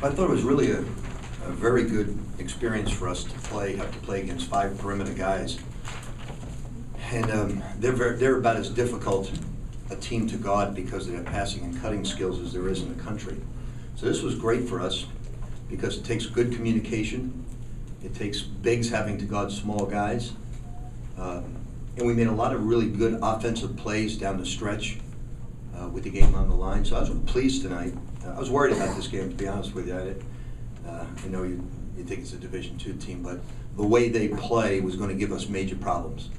I thought it was really a very good experience for us to have to play against 5 perimeter guys. And they're about as difficult a team to guard because of their passing and cutting skills as there is in the country. So this was great for us because it takes good communication. It takes bigs having to guard small guys. And we made a lot of really good offensive plays down the stretch with the game on the line. So I was pleased tonight. I was worried about this game, to be honest with you. I know you think it's a Division II team, but the way they play was going to give us major problems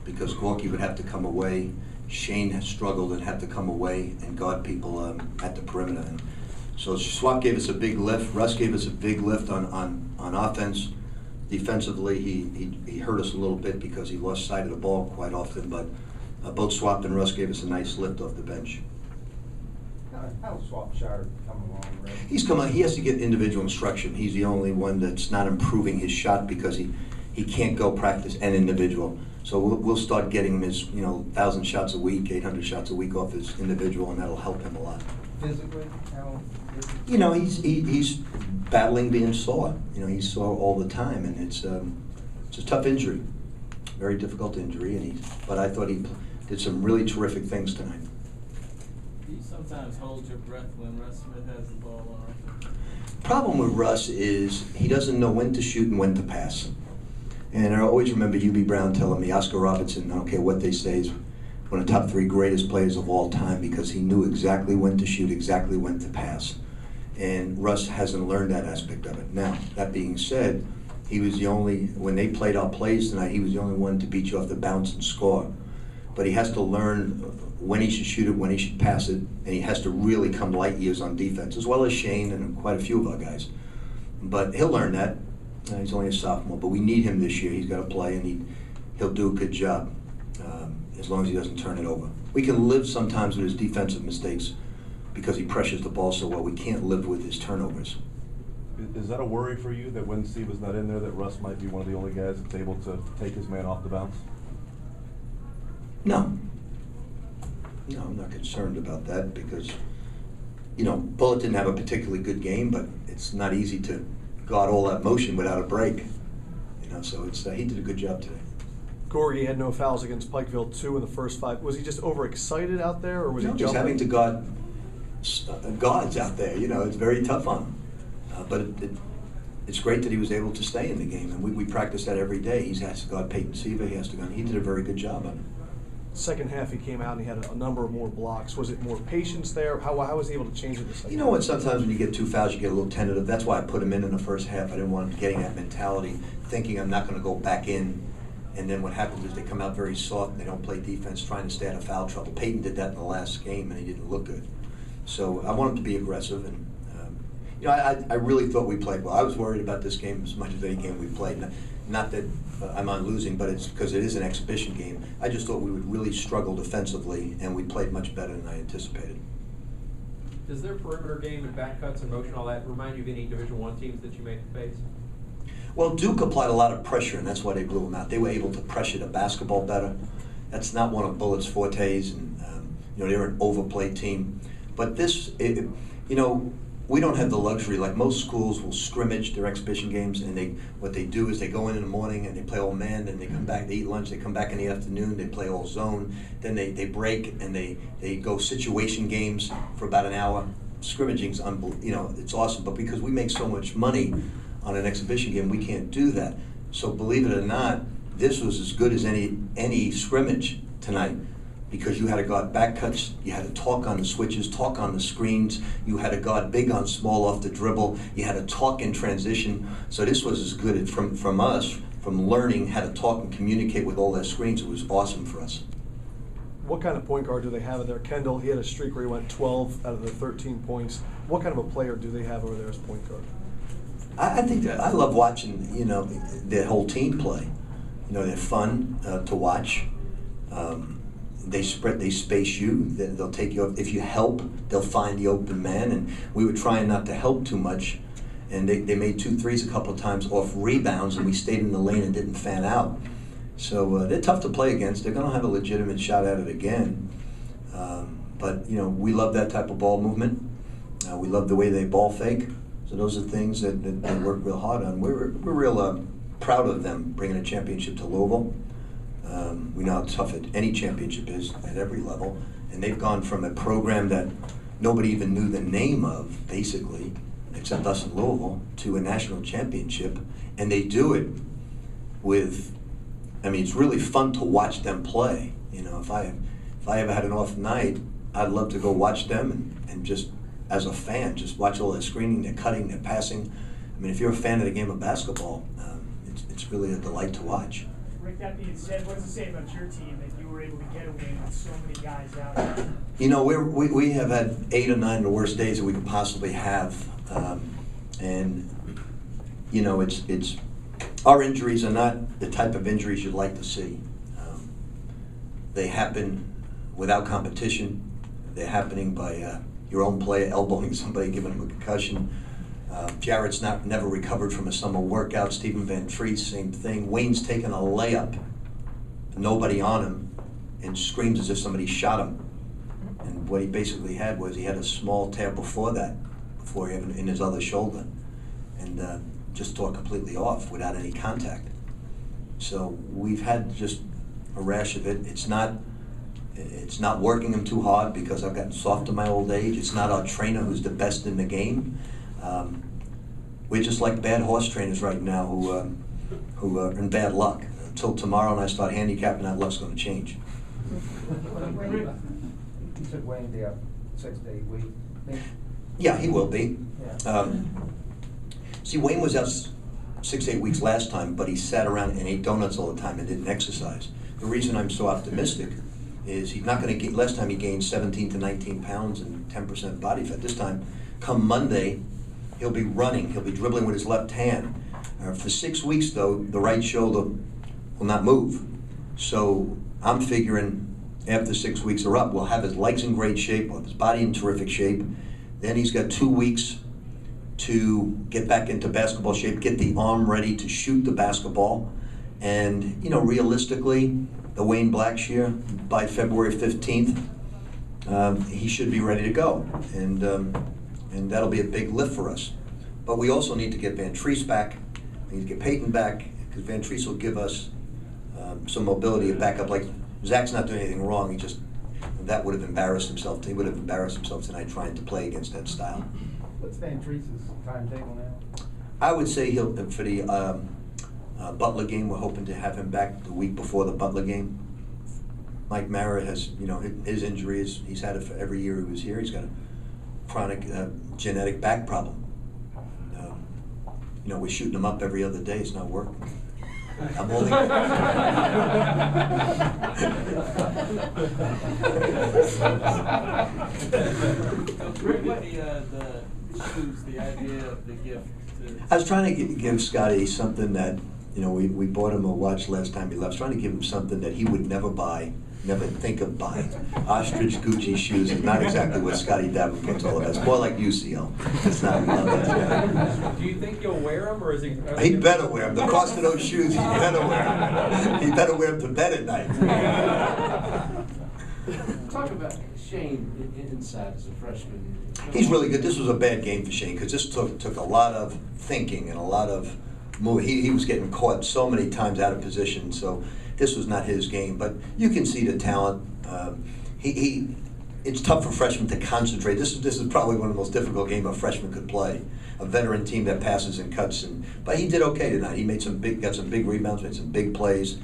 because Gorky would have to come away. Shane has struggled and had to come away and guard people at the perimeter. And so Swap gave us a big lift. Russ gave us a big lift on offense. Defensively, he hurt us a little bit because he lost sight of the ball quite often, but both Swap and Russ gave us a nice lift off the bench. How's Swapshire coming along, Ray? He's come on. He has to get individual instruction. He's the only one that's not improving his shot because he can't go practice and individual. So we'll start getting him his 1,000 shots a week, 800 shots a week off his individual, and that'll help him a lot. Physically, how? He's battling being sore. He's sore all the time, and it's a tough injury, very difficult injury. But I thought he did some really terrific things tonight. Do you sometimes hold your breath when Russ Smith has the ball on? Problem with Russ is he doesn't know when to shoot and when to pass. And I always remember U.B. Brown telling me, Oscar Robertson, I don't care what they say, is one of the top 3 greatest players of all time because he knew exactly when to shoot, exactly when to pass. And Russ hasn't learned that aspect of it. Now, that being said, he was the only, when they played our plays tonight, he was the only one to beat you off the bounce and score. But he has to learn when he should shoot it, when he should pass it, and he has to really come light years on defense, as well as Shane and quite a few of our guys. But he'll learn that. He's only a sophomore, but we need him this year. He's got to play, and he'll do a good job as long as he doesn't turn it over. We can live sometimes with his defensive mistakes because he pressures the ball so well. We can't live with his turnovers. Is that a worry for you that when Steve was not in there that Russ might be one of the only guys that's able to take his man off the bounce? No, I'm not concerned about that because, Bullitt didn't have a particularly good game, but it's not easy to guard all that motion without a break. So he did a good job today. Gorgie had no fouls against Pikeville 2 in the first 5. Was he just overexcited out there, or was he just having to guard guards out there? It's very tough on him. But it's great that he was able to stay in the game, and we practice that every day. He has to guard Peyton Siva. He did a very good job on it. Second half, he came out and he had a number of more blocks. Was it more patience there? How was he able to change it the second half? You know what? Sometimes when you get 2 fouls, you get a little tentative. That's why I put him in the first half. I didn't want him getting that mentality, thinking I'm not going to go back in. And then what happens is they come out very soft and they don't play defense, trying to stay out of foul trouble. Peyton did that in the last game, and he didn't look good. So I want him to be aggressive. And I really thought we played well. I was worried about this game as much as any game we played. Not that I'm on losing, but it's because it is an exhibition game. I just thought we would really struggle defensively, and we played much better than I anticipated. Does their perimeter game and back cuts and motion, all that, remind you of any Division I teams that you may face? Well, Duke applied a lot of pressure, and that's why they blew them out. They were able to pressure the basketball better. That's not one of Bullitt's fortes, and they're an overplayed team. But this, we don't have the luxury. Like most schools will scrimmage their exhibition games, and what they do is they go in the morning and they play all man, then they come back, they eat lunch, they come back in the afternoon, they play all zone, then they break and they go situation games for about an hour. Scrimmaging's it's awesome, but because we make so much money on an exhibition game, we can't do that. So believe it or not, this was as good as any scrimmage tonight. Because you had to guard back cuts, you had to talk on the switches, talk on the screens, you had to guard big on small off the dribble, you had to talk in transition. So this was as good from us, from learning how to talk and communicate with all their screens. It was awesome for us. What kind of point guard do they have there? Kendall, he had a streak where he went 12 out of the 13 points. What kind of a player do they have over there as point guard? I think that I love watching, their whole team play. They're fun to watch. They space you. They'll take you up. If you help, they'll find the open man. And we were trying not to help too much. And they made 2 threes a couple of times off rebounds, and we stayed in the lane and didn't fan out. So they're tough to play against. They're going to have a legitimate shot at it again. But we love that type of ball movement. We love the way they ball fake. So those are things that they work real hard on. We're real proud of them bringing a championship to Louisville. We know how tough any championship is at every level, and they've gone from a program that nobody even knew the name of, basically, except us in Louisville, to a national championship, and they do it with, I mean, it's really fun to watch them play. You know, if I ever had an off night, I'd love to go watch them and just, as a fan, just watch all their screening, their cutting, their passing. I mean, if you're a fan of the game of basketball, it's really a delight to watch. Rick, that being said, what does it say about your team that you were able to get a win with so many guys out? You know, we have had 8 or 9 of the worst days that we could possibly have, and you know, it's our injuries are not the type of injuries you'd like to see. They happen without competition. They're happening by your own player elbowing somebody, giving them a concussion. Jarrett's never recovered from a summer workout. Stephen Van Treese, same thing. Wayne's taken a layup, nobody on him, and screams as if somebody shot him. And what he basically had was he had a small tear before that, in his other shoulder, and just tore completely off without any contact. So we've had just a rash of it. It's not working him too hard because I've gotten soft in my old age. It's not our trainer who's the best in the game. We're just like bad horse trainers right now who are in bad luck. Until tomorrow and I start handicapping, that luck's going to change. You said Wayne there 6 to 8 weeks. Yeah, he will be. Yeah. See, Wayne was out 6 to 8 weeks last time, but he sat around and ate donuts all the time and didn't exercise. The reason I'm so optimistic is he's not going to get, last time he gained 17 to 19 pounds and 10% body fat. This time, come Monday, he'll be running, he'll be dribbling with his left hand. For 6 weeks though, the right shoulder will not move. So I'm figuring after 6 weeks are up, we'll have his legs in great shape, we'll have his body in terrific shape. Then he's got 2 weeks to get back into basketball shape, get the arm ready to shoot the basketball. And, you know, realistically, the Wayne Blackshear, by February 15th, he should be ready to go. And that'll be a big lift for us. But we also need to get Van Treese back. We need to get Peyton back, because Van Treese will give us some mobility to back up. Like, Zach's not doing anything wrong. That would have embarrassed himself. He would have embarrassed himself tonight trying to play against that style. What's Van Treese's timetable now? I would say he'll, for the Butler game, we're hoping to have him back the week before the Butler game. Mike Mara has, you know, his injuries, he's had it for every year he was here. He's got a chronic genetic back problem. You know, we're shooting him up every other day. It's not working. I'm only. Rick, what the shoes, the idea of the gift to... I was trying to give Scotty something that, you know, we bought him a watch last time he left. I was trying to give him something that he would never buy, never think of buying. Ostrich Gucci shoes is not exactly what Scotty Davenport's all about. It's more like UCL. It's not that. Do you think you'll wear them, or is he? He better wear them. The cost of those shoes, he better wear them. He better wear them to bed at night. Talk about Shane inside as a freshman. He's really good. This was a bad game for Shane because this took a lot of thinking and a lot of move. He was getting caught so many times out of position, so this was not his game. But you can see the talent. It's tough for freshmen to concentrate. This is probably one of the most difficult games a freshman could play. A veteran team that passes and cuts, but he did okay tonight. He made got some big rebounds, made some big plays.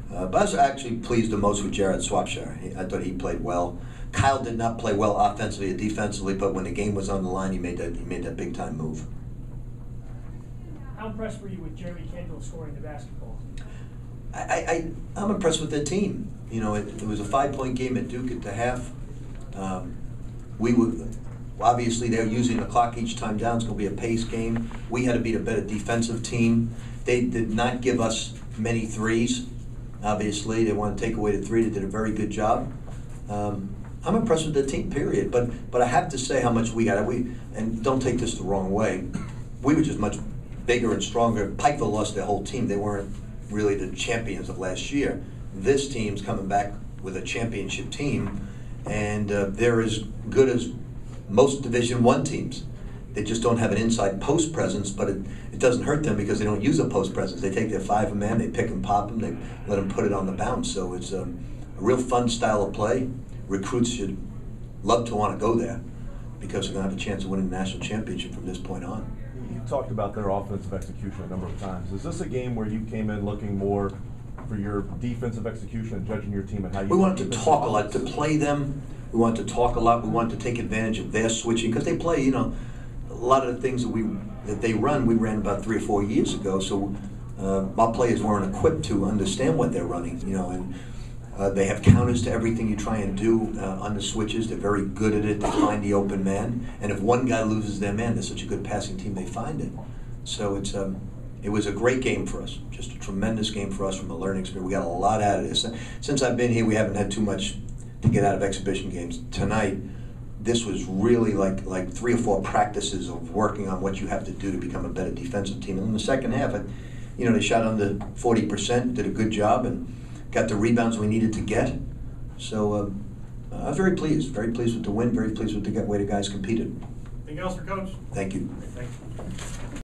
But I was actually pleased the most with Jarrett Swapshire. I thought he played well. Kyle did not play well offensively or defensively, but when the game was on the line, he made that big time move. How impressed were you with Jeremy Kendall scoring the basketball? I'm impressed with the team. You know, it was a 5-point game at Duke at the half. Obviously they're using the clock each time down. It's going to be a pace game. We had to beat a better defensive team. They did not give us many threes. Obviously, they want to take away the three. They did a very good job. I'm impressed with the team, period. But I have to say how much we got. And don't take this the wrong way. We were just much bigger and stronger. Pikeville lost their whole team. They weren't really the champions of last year. This team's coming back with a championship team, and they're as good as most Division I teams. They just don't have an inside post presence, but it doesn't hurt them because they don't use a post presence. They take their 5-man, they pick and pop them, they let them put it on the bounce. So it's a real fun style of play. Recruits should love to want to go there because they're going to have a chance of winning the national championship from this point on. You talked about their offensive execution a number of times. Is this a game where you came in looking more for your defensive exection and judging your team and how you? We wanted to talk a lot, to play them. We wanted to talk a lot. We wanted to take advantage of their switching because they play, you know, a lot of the things that they run, we ran about 3 or 4 years ago. So our players weren't equipped to understand what they're running, you know, and they have counters to everything you try and do on the switches. They're very good at it. They find the open man, and if one guy loses their man, they're such a good passing team, they find it. So it was a great game for us, just a tremendous game for us from a learning experience. We got a lot out of this. Since I've been here, we haven't had too much to get out of exhibition games. Tonight, this was really like 3 or 4 practices of working on what you have to do to become a better defensive team. And in the second half, you know, they shot under 40%, did a good job, and got the rebounds we needed to get. So I was very pleased with the win, very pleased with the way the guys competed. Anything else for Coach? Thank you. Thank you.